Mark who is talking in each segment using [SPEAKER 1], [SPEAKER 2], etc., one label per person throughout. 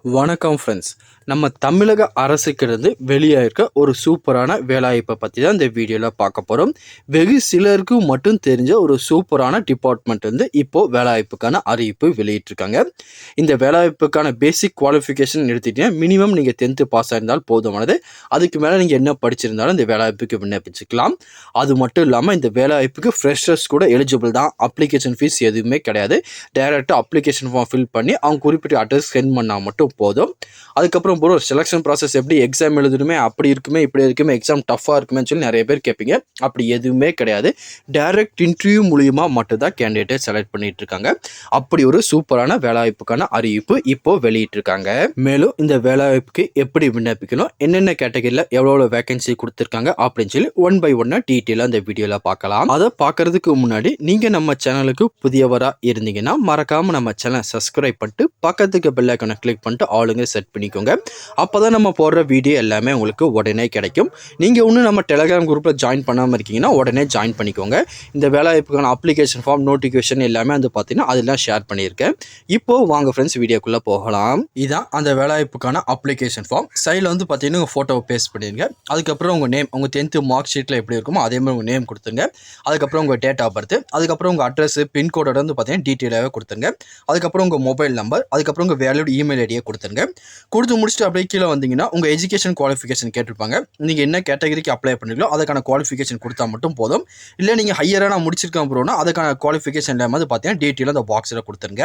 [SPEAKER 1] வணக்கம் ஃப்ரெண்ட்ஸ். நம்ம தமிழக அரசுக்கிருந்து வெளியாயிருக்க ஒரு சூப்பரான வேலைவாய்ப்பை பற்றி தான் இந்த வீடியோவில் பார்க்க போகிறோம். வெகு சிலருக்கு மட்டும் தெரிஞ்ச ஒரு சூப்பரான டிபார்ட்மெண்ட் வந்து இப்போது வேலைவாய்ப்புக்கான அறிவிப்பு வெளியிட்டிருக்காங்க. இந்த வேலைவாய்ப்புக்கான பேசிக் குவாலிஃபிகேஷன் எடுத்துக்கிட்டீங்கன்னா மினிமம் நீங்கள் 10th பாஸ் ஆயிருந்தால் போதுமானது. அதுக்கு மேலே நீங்கள் என்ன படிச்சிருந்தாலும் இந்த வேலைவாய்ப்புக்கு விண்ணப்பிச்சுக்கலாம். அது மட்டும் இல்லாமல் இந்த வேலைவாய்ப்புக்கு ஃப்ரெஷர்ஸ் கூட எலிஜிபிள் தான். அப்ளிகேஷன் ஃபீஸ் எதுவுமே கிடையாது. டைரெக்டாக அப்ளிகேஷன் ஃபார்ம் ஃபில் பண்ணி அவங்க குறிப்பிட்ட அட்ரஸ் சென்ட் பண்ணால் மட்டும் போதும். அதுக்கப்புறம் ப்ரோ செலெக்ஷன் ப்ராசஸ் எப்படி, எக்ஸாம் எழுதணுமே, அப்படி இருக்குமே இப்படி இருக்குமே, எக்ஸாம் டஃப்பாக இருக்குமேன்னு சொல்லி நிறைய பேர் கேட்பீங்க. அப்படி எதுவுமே கிடையாது. டைரக்ட் இன்டர்வியூ மூலியமா மட்டும்தான் கேண்டிடேட்டை செலக்ட் பண்ணிட்டு இருக்காங்க. அப்படி ஒரு சூப்பரான வேலைவாய்ப்புக்கான அறிவிப்பு இப்போ வெளியிட்டிருக்காங்க. மேலும் இந்த வேலைவாய்ப்புக்கு எப்படி விண்ணப்பிக்கணும், என்னென்ன கேட்டகரியில் எவ்வளோ வேகன்சி கொடுத்துருக்காங்க அப்படின்னு சொல்லி ஒன் பை ஒன்னா டீட்டெயிலாக இந்த வீடியோவில் பார்க்கலாம். அதை பார்க்கறதுக்கு முன்னாடி நீங்கள் நம்ம சேனலுக்கு புதியவராக இருந்தீங்கன்னா மறக்காமல் நம்ம சேனலை சப்ஸ்கிரைப் பண்ணிட்டு பக்கத்துக்கு பெல் ஐக்கானை கிளிக் பண்ணிட்டு ஆளுங்க செட் பண்ணிக்கோங்க. அப்போ தான் நம்ம போடுற வீடியோ எல்லாமே உங்களுக்கு உடனே கிடைக்கும். நீங்கள் இன்னும் நம்ம டெலிகிராம் குரூப்பில் ஜாயின் பண்ணாமல் இருக்கீங்கன்னா உடனே ஜாயின் பண்ணிக்கோங்க. இந்த வேலைவாய்ப்புக்கான அப்ளிகேஷன் ஃபார்ம், நோட்டிஃபிகேஷன் எல்லாமே வந்து பார்த்தீங்கன்னா அதெல்லாம் ஷேர் பண்ணியிருக்கேன். இப்போது வாங்க ஃப்ரெண்ட்ஸ் வீடியோக்குள்ளே போகலாம். இதான் அந்த வேலைவாய்ப்புக்கான அப்ளிகேஷன் ஃபார்ம். சைடில் வந்து பார்த்தீங்கன்னா உங்கள் ஃபோட்டோவை பேஸ்ட் பண்ணிடுங்க. அதுக்கப்புறம் உங்கள் நேம், உங்கள் 10th மார்க் ஷீட்டில் எப்படி இருக்குமோ அதே மாதிரி உங்கள் நேம் கொடுத்துருங்க. அதுக்கப்புறம் உங்கள் டேட் ஆஃப் பர்த், அதுக்கப்புறம் உங்கள் அட்ரஸ், பின்கோடோட வந்து பார்த்தீங்கன்னா டீட்டெயிலாகவே கொடுத்துருங்க. அதுக்கப்புறம் உங்கள் மொபைல் நம்பர், அதுக்கப்புறம் உங்கள் வேலிட் இமெயில் ஐடியை கொடுத்துருங்க. கொடுத்து முடிச்சுட்டு அப்படியே கீழே வந்தீங்கன்னா உங்கள் எஜுகேஷன் குவாலிஃபிகேஷன் கேட்டிருப்பாங்க. நீங்கள் என்ன கேட்டகரிக்கு அப்ளை பண்ணிங்களோ அதுக்கான குவாலிஃபிகேஷன் கொடுத்தா மட்டும் போதும். இல்லை நீங்கள் ஹையராக நான் முடிச்சிருக்கேன் ப்ரோனா அதுக்கான குவாலிஃபிகேஷன் இல்லாமல் பார்த்தீங்கன்னா டீட்டெயிலாக அந்த பாக்ஸில் கொடுத்துருங்க.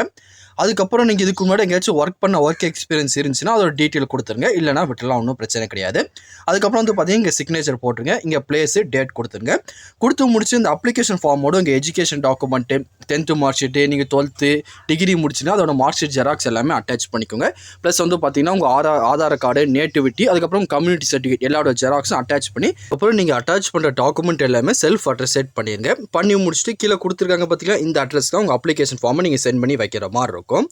[SPEAKER 1] அதுக்கப்புறம் நீங்கள் இதுக்கு முன்னாடி எங்கேயாச்சும் ஒர்க் எக்ஸ்பீரியன்ஸ் இருந்துச்சுன்னா அதோட டீட்டெயில் கொடுத்துருங்க. இல்லைனா விட்டுலாம் ஒன்றும் பிரச்சனை கிடையாது. அதுக்கப்புறம் வந்து பார்த்தீங்கன்னா இங்கே சிக்னேச்சர் போட்டுருங்க. இங்கே பிளேஸு, டேட் கொடுத்துருங்க. கொடுத்து முடிச்சு இந்த அப்ளிகேஷன் ஃபார்மோட உங்கள் education document, 10th mark sheet, நீங்கள் 12th டிகிரி முடிச்சுன்னா அதோட மார்க் ஷீட் ஜெராக்ஸ் எல்லாமே அட்டாச் பண்ணிக்கோங்க. ப்ளஸ் வந்து பார்த்தீங்கன்னா உங்கள் ஆதார் கார்டு, நேட்டிவிட்டி, அதுக்கப்புறம் கம்யூனிட்டி சர்டிஃபிகேட் எல்லாரோட ஜெராக்ஸும் அட்டாச் பண்ணி அப்புறம் நீங்கள் அட்டாச் பண்ணுற டாக்குமெண்ட் எல்லாமே செல்ஃப் அட்ரஸ் செட் பண்ணிடுங்க. பண்ணி முடிச்சுட்டு கீழே கொடுத்துருக்காங்க பார்த்தீங்கன்னா இந்த அட்ரஸ் தான் உங்கள் அப்ளிகேஷன் ஃபார்மை நீங்கள் சென்ட் பண்ணி வைக்கிற மாதிரி இருக்கும்.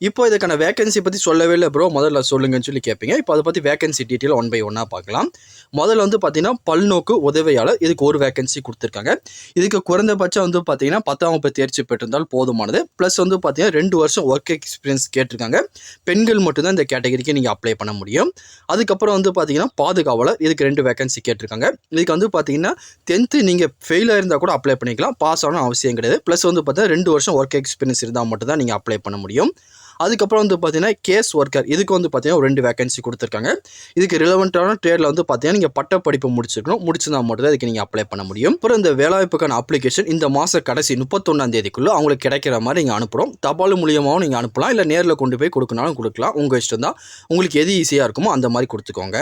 [SPEAKER 1] இப்போ இதுக்கான வேகன்சி பற்றி சொல்லவே இல்லை ப்ரோ, முதல்ல சொல்லுங்கன்னு சொல்லி கேட்பீங்க. இப்போ அதை பற்றி வேகன்சி டீட்டெயில் ஒன் பை ஒன்னாக பார்க்கலாம். முதல்ல வந்து பார்த்தீங்கன்னா பல்நோக்கு உதவியாளர், இதுக்கு ஒரு வேகன்சி கொடுத்துருக்காங்க. இதுக்கு குறைந்தபட்சம் வந்து பார்த்தீங்கன்னா 10ஆம் வகுப்பு தேர்ச்சி பெற்றிருந்தால் போதுமானது. ப்ளஸ் வந்து பார்த்தீங்கன்னா 2 வருஷம் ஒர்க் எக்ஸ்பீரியன்ஸ் கேட்டிருக்காங்க. பெண்கள் மட்டும்தான் இந்த கேட்டகரிக்கு நீங்கள் அப்ளை பண்ண முடியும். அதுக்கப்புறம் வந்து பார்த்தீங்கன்னா பாதுகாவலர், இதுக்கு 2 வேகன்சி கேட்டிருக்காங்க. இதுக்கு வந்து பார்த்தீங்கன்னா 10th நீங்கள் ஃபெயிலாக இருந்தால் கூட அப்ளை பண்ணிக்கலாம். பாஸ் ஆகணும் அவசியம் கிடையாது. ப்ளஸ் வந்து பார்த்தீங்கன்னா 2 வருஷம் ஒர்க் எக்ஸ்பீரியன்ஸ் இருந்தால் மட்டும் தான் நீங்கள் அப்ளை பண்ண முடியும். அதுக்கப்புறம் வந்து பார்த்தீங்கன்னா கேஸ் ஒர்க்கர், இதுக்கு வந்து பார்த்தீங்கன்னா ஒரு 2 வேகன்சி கொடுத்துருக்காங்க. இதுக்கு ரிலவெண்ட்டான ட்ரேடில் வந்து பார்த்தீங்கன்னா நீங்கள் பட்ட படிப்பு முடிச்சிருக்கணும். முடிச்சிருந்தா மட்டும் தான் இதுக்கு நீங்கள் அப்ளை பண்ண முடியும். அப்புறம் இந்த வேலைவாய்ப்புக்கான அப்ளிகேஷன் இந்த மாத கடைசி 31ஆம் தேதிக்குள்ளே அவங்களுக்கு கிடைக்கிற மாதிரி நீங்கள் அனுப்புகிறோம். தபால் மூலியமாகவும் நீங்கள் அனுப்பலாம், இல்லை நேரில் கொண்டு போய் கொடுக்கனாலும் கொடுக்கலாம். உங்கள் இஷ்டம் தான். உங்களுக்கு எது ஈஸியாக இருக்குமோ அந்த மாதிரி கொடுத்துக்கோங்க.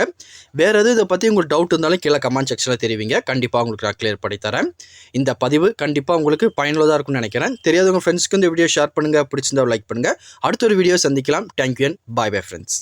[SPEAKER 1] வேறு எது இதை பற்றி உங்களுக்கு டவுட் இருந்தாலும் கீழே கமெண்ட் செக்ஷனில் தெரிவிங்க. கண்டிப்பாக உங்களுக்கு நான் கிளியர் பண்ணி தரேன். இந்த பதிவு கண்டிப்பாக உங்களுக்கு பயனுள்ளதாக இருக்கும்னு நினைக்கிறேன். தெரியாதவங்க ஃப்ரெண்ட்ஸ்க்கு இந்த வீடியோ ஷேர் பண்ணுங்கள். பிடிச்சிருந்தா லைக் பண்ணுங்கள். அடுத்த ஒரு வீடியோ சந்திக்கலாம். Thank you and bye bye friends.